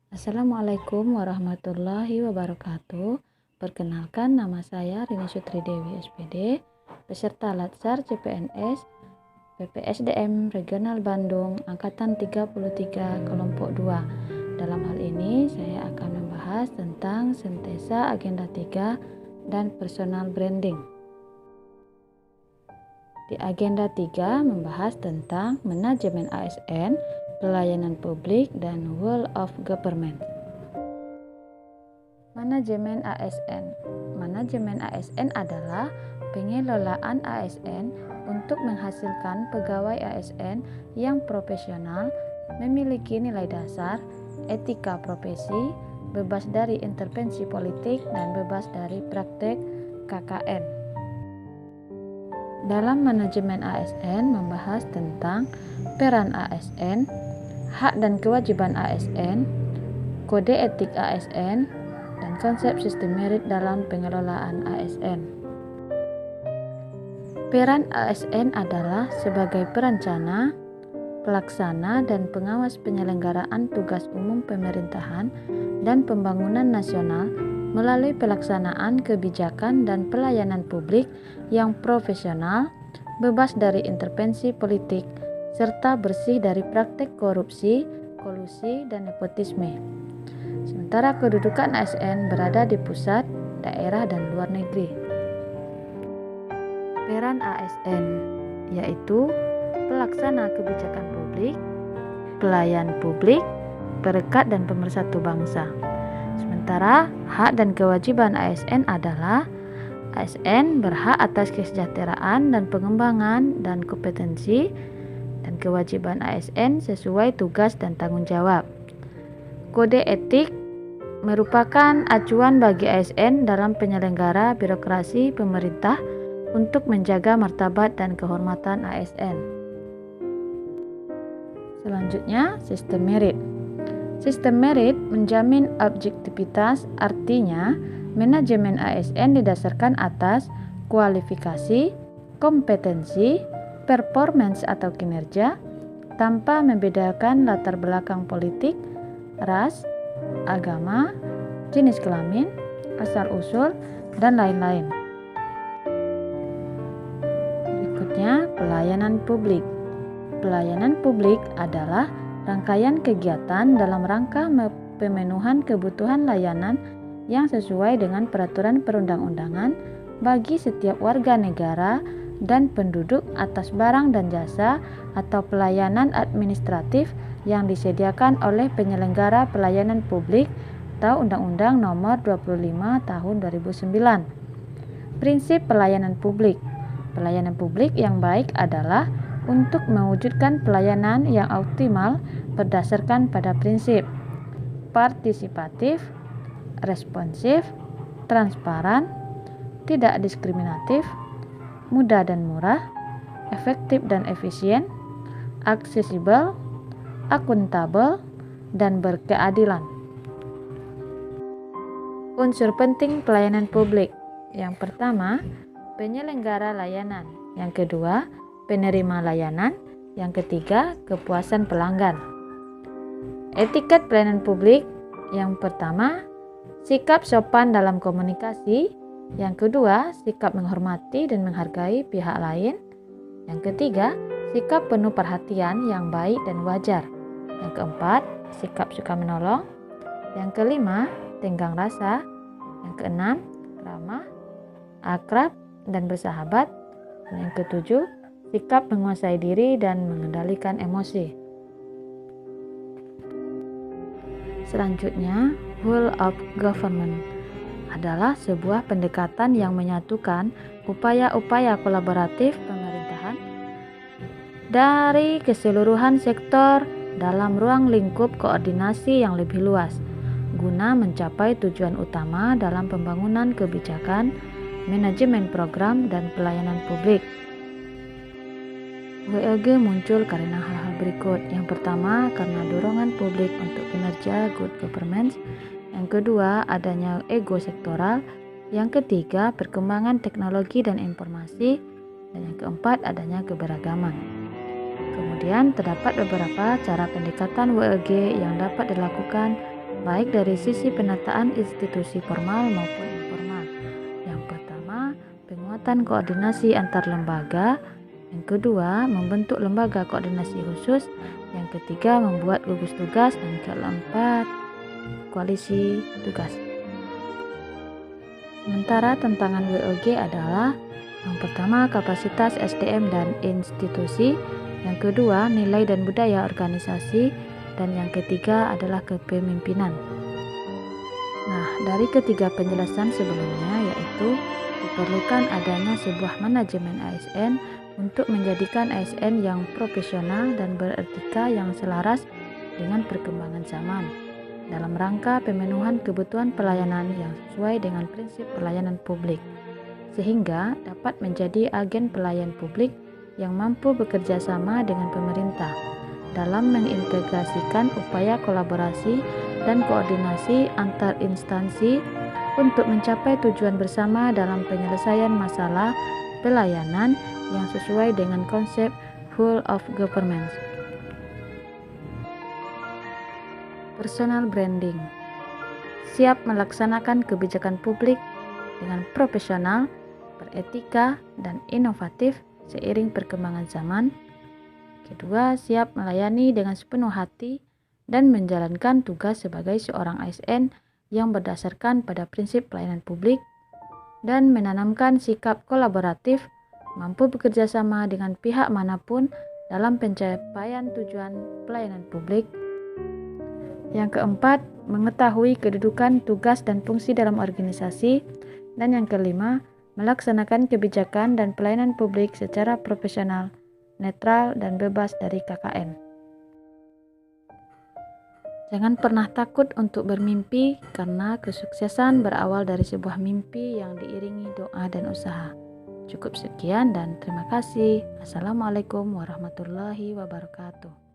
Assalamualaikum warahmatullahi wabarakatuh. Perkenalkan, nama saya Rini Sutri Dewi SPD, peserta Latsar CPNS PPSDM Regional Bandung Angkatan 33 Kelompok 2. Dalam hal ini saya akan membahas tentang sintesa agenda 3 dan personal branding. Di agenda 3 membahas tentang manajemen ASN, pelayanan publik, dan whole of government. Manajemen ASN. Manajemen ASN adalah pengelolaan ASN untuk menghasilkan pegawai ASN yang profesional, memiliki nilai dasar, etika profesi, bebas dari intervensi politik, dan bebas dari praktek KKN. Dalam manajemen ASN membahas tentang peran ASN, hak dan kewajiban ASN, kode etik ASN, dan konsep sistem merit dalam pengelolaan ASN. Peran ASN adalah sebagai perencana, pelaksana, dan pengawas penyelenggaraan tugas umum pemerintahan dan pembangunan nasional melalui pelaksanaan kebijakan dan pelayanan publik yang profesional, bebas dari intervensi politik, serta bersih dari praktek korupsi, kolusi, dan nepotisme. Sementara kedudukan ASN berada di pusat, daerah, dan luar negeri. Peran ASN yaitu pelaksana kebijakan publik, pelayan publik, perekat dan pemersatu bangsa. Sementara hak dan kewajiban ASN adalah ASN berhak atas kesejahteraan dan pengembangan dan kompetensi, dan kewajiban ASN sesuai tugas dan tanggung jawab. Kode etik merupakan acuan bagi ASN dalam penyelenggara birokrasi pemerintah untuk menjaga martabat dan kehormatan ASN. Selanjutnya, sistem merit. Sistem merit menjamin objektivitas, artinya manajemen ASN didasarkan atas kualifikasi, kompetensi, performance atau kinerja, tanpa membedakan latar belakang politik, ras, agama, jenis kelamin, asal-usul, dan lain-lain. Berikutnya, pelayanan publik. Pelayanan publik adalah rangkaian kegiatan dalam rangka pemenuhan kebutuhan layanan yang sesuai dengan peraturan perundang-undangan bagi setiap warga negara dan penduduk atas barang dan jasa atau pelayanan administratif yang disediakan oleh penyelenggara pelayanan publik atau Undang-Undang Nomor 25 Tahun 2009. Prinsip pelayanan publik. Pelayanan publik yang baik adalah untuk mewujudkan pelayanan yang optimal berdasarkan pada prinsip partisipatif, responsif, transparan, tidak diskriminatif, mudah dan murah, efektif dan efisien, aksesibel, akuntabel, dan berkeadilan. Unsur penting pelayanan publik. Yang pertama, penyelenggara layanan. Yang kedua, penerima layanan. Yang ketiga, kepuasan pelanggan. Etiket pelayanan publik. Yang pertama, sikap sopan dalam komunikasi. Yang kedua, sikap menghormati dan menghargai pihak lain. Yang ketiga, sikap penuh perhatian yang baik dan wajar. Yang keempat, sikap suka menolong. Yang kelima, tenggang rasa. Yang keenam, ramah, akrab, dan bersahabat. Yang ketujuh, sikap menguasai diri dan mengendalikan emosi. Selanjutnya, whole of government adalah sebuah pendekatan yang menyatukan upaya-upaya kolaboratif pemerintahan dari keseluruhan sektor dalam ruang lingkup koordinasi yang lebih luas, guna mencapai tujuan utama dalam pembangunan kebijakan, manajemen program, dan pelayanan publik. WLG muncul karena hal-hal berikut. Yang pertama, karena dorongan publik untuk kinerja good governance. Yang kedua, adanya ego sektoral. Yang ketiga, perkembangan teknologi dan informasi. Dan yang keempat, adanya keberagaman. Kemudian terdapat beberapa cara pendekatan WLG yang dapat dilakukan baik dari sisi penataan institusi formal maupun informal. Yang pertama, penguatan koordinasi antar lembaga. Yang kedua, membentuk lembaga koordinasi khusus. Yang ketiga, membuat gugus tugas. Dan keempat, koalisi tugas. Sementara tantangan WOG adalah yang pertama, kapasitas SDM dan institusi. Yang kedua, nilai dan budaya organisasi. Dan yang ketiga adalah kepemimpinan. Nah, dari ketiga penjelasan sebelumnya yaitu diperlukan adanya sebuah manajemen ASN untuk menjadikan ASN yang profesional dan beretika yang selaras dengan perkembangan zaman dalam rangka pemenuhan kebutuhan pelayanan yang sesuai dengan prinsip pelayanan publik, sehingga dapat menjadi agen pelayan publik yang mampu bekerja sama dengan pemerintah dalam mengintegrasikan upaya kolaborasi dan koordinasi antar instansi untuk mencapai tujuan bersama dalam penyelesaian masalah pelayanan yang sesuai dengan konsep whole of government. Personal branding. Siap melaksanakan kebijakan publik dengan profesional, beretika, dan inovatif seiring perkembangan zaman. Kedua, siap melayani dengan sepenuh hati dan menjalankan tugas sebagai seorang ASN yang berdasarkan pada prinsip pelayanan publik dan menanamkan sikap kolaboratif, mampu bekerja sama dengan pihak manapun dalam pencapaian tujuan pelayanan publik. Yang keempat, mengetahui kedudukan, tugas, dan fungsi dalam organisasi. Dan yang kelima, melaksanakan kebijakan dan pelayanan publik secara profesional, netral, dan bebas dari KKN. Jangan pernah takut untuk bermimpi, karena kesuksesan berawal dari sebuah mimpi yang diiringi doa dan usaha. Cukup sekian dan terima kasih. Assalamualaikum warahmatullahi wabarakatuh.